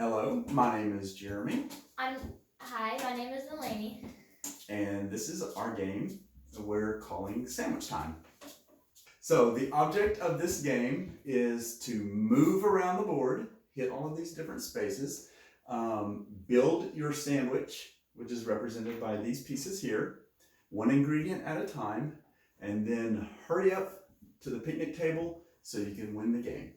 Hello, my name is Jeremy. Hi, my name is Delaney. And this is our game we're calling Sandwich Time. So the object of this game is to move around the board, hit all of these different spaces, build your sandwich, which is represented by these pieces here, one ingredient at a time, and then hurry up to the picnic table so you can win the game.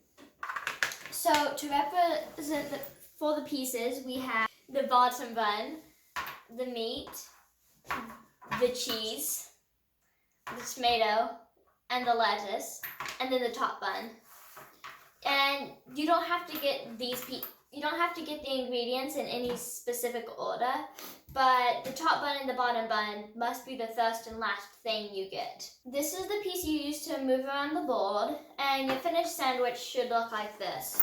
So to represent for the pieces, we have the bottom bun, the meat, the cheese, the tomato, and the lettuce, and then the top bun. And you don't have to get the ingredients in any specific order, but the top bun and the bottom bun must be the first and last thing you get. This is the piece you use to move around the board, and your finished sandwich should look like this.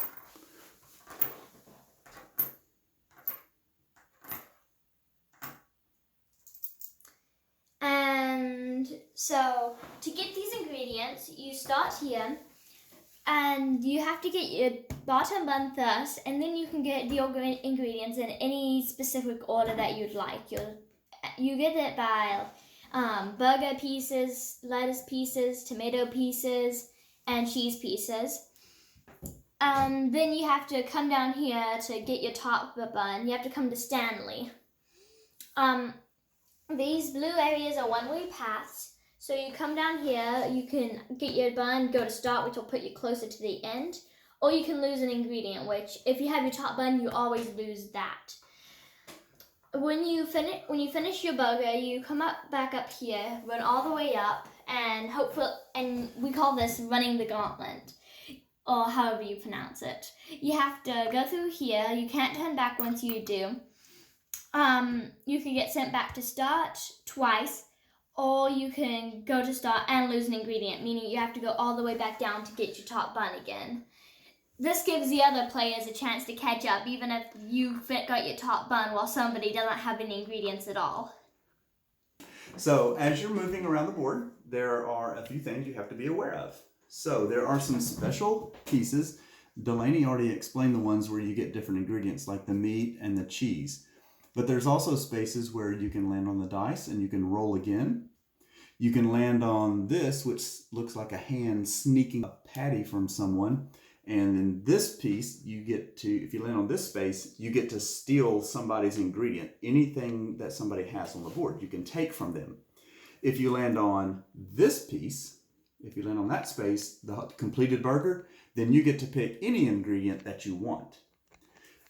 And so to get these ingredients, you start here, and you have to get your bottom bun first, and then you can get the ingredients in any specific order that you'd like. You get it by burger pieces, lettuce pieces, tomato pieces, and cheese pieces. And then you have to come down here to get your top bun. You have to come to Stanley. These blue areas are one-way paths. So you come down here, you can get your bun, go to start, which will put you closer to the end. Or you can lose an ingredient, which if you have your top bun, you always lose that. When you finish your burger, you come back up here, run all the way up, and we call this running the gauntlet, or however you pronounce it. You have to go through here. You can't turn back once you do. You can get sent back to start twice, or you can go to start and lose an ingredient, meaning you have to go all the way back down to get your top bun again. This gives the other players a chance to catch up, even if you got your top bun while somebody doesn't have any ingredients at all. So as you're moving around the board, there are a few things you have to be aware of. So there are some special pieces. Delaney already explained the ones where you get different ingredients, like the meat and the cheese. But there's also spaces where you can land on the dice and you can roll again. You can land on this, which looks like a hand sneaking a patty from someone. And in this piece, you get to, if you land on this space, you get to steal somebody's ingredient. Anything that somebody has on the board, you can take from them. If you land on this piece, if you land on that space, the completed burger, then you get to pick any ingredient that you want.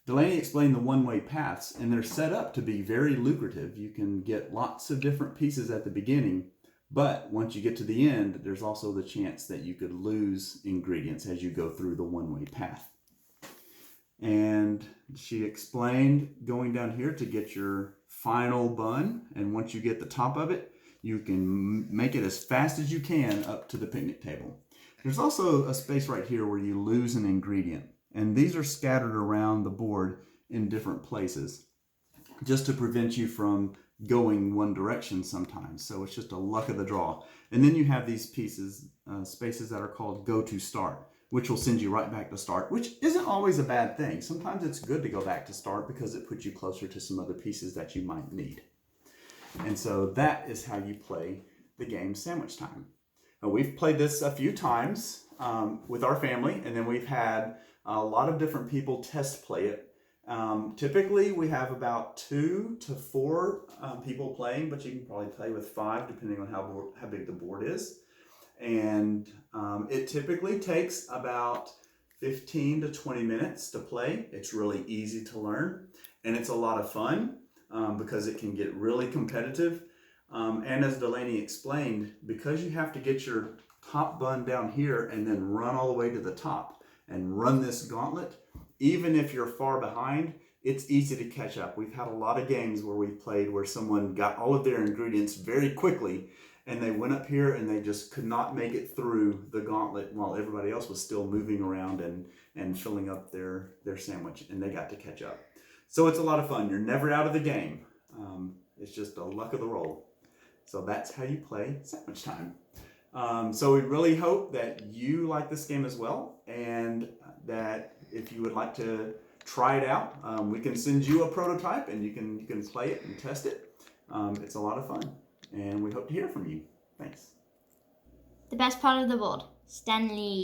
Delaney explained the one-way paths, and they're set up to be very lucrative. You can get lots of different pieces at the beginning, but once you get to the end, there's also the chance that you could lose ingredients as you go through the one-way path. And she explained going down here to get your final bun, and once you get the top of it, you can make it as fast as you can up to the picnic table. There's also a space right here where you lose an ingredient. And these are scattered around the board in different places just to prevent you from going one direction sometimes. So it's just a luck of the draw. And then you have these pieces, spaces that are called go to start, which will send you right back to start, which isn't always a bad thing. Sometimes it's good to go back to start because it puts you closer to some other pieces that you might need. And so that is how you play the game Sandwich Time. Now, we've played this a few times with our family, and then we've had a lot of different people test play it. Typically, we have about 2 to 4 people playing, but you can probably play with 5 depending on how big the board is. And it typically takes about 15 to 20 minutes to play. It's really easy to learn, and it's a lot of fun because it can get really competitive. And as Delaney explained, because you have to get your top bun down here and then run all the way to the top, and run this gauntlet, even if you're far behind, it's easy to catch up. We've had a lot of games where we've played where someone got all of their ingredients very quickly and they went up here and they just could not make it through the gauntlet while everybody else was still moving around and filling up their sandwich, and they got to catch up. So it's a lot of fun. You're never out of the game. It's just a luck of the roll. So that's how you play Sandwich Time. So we really hope that you like this game as well, and that if you would like to try it out. We can send you a prototype and you can play it and test it. It's a lot of fun, and we hope to hear from you. Thanks. The best part of the board, Stanley.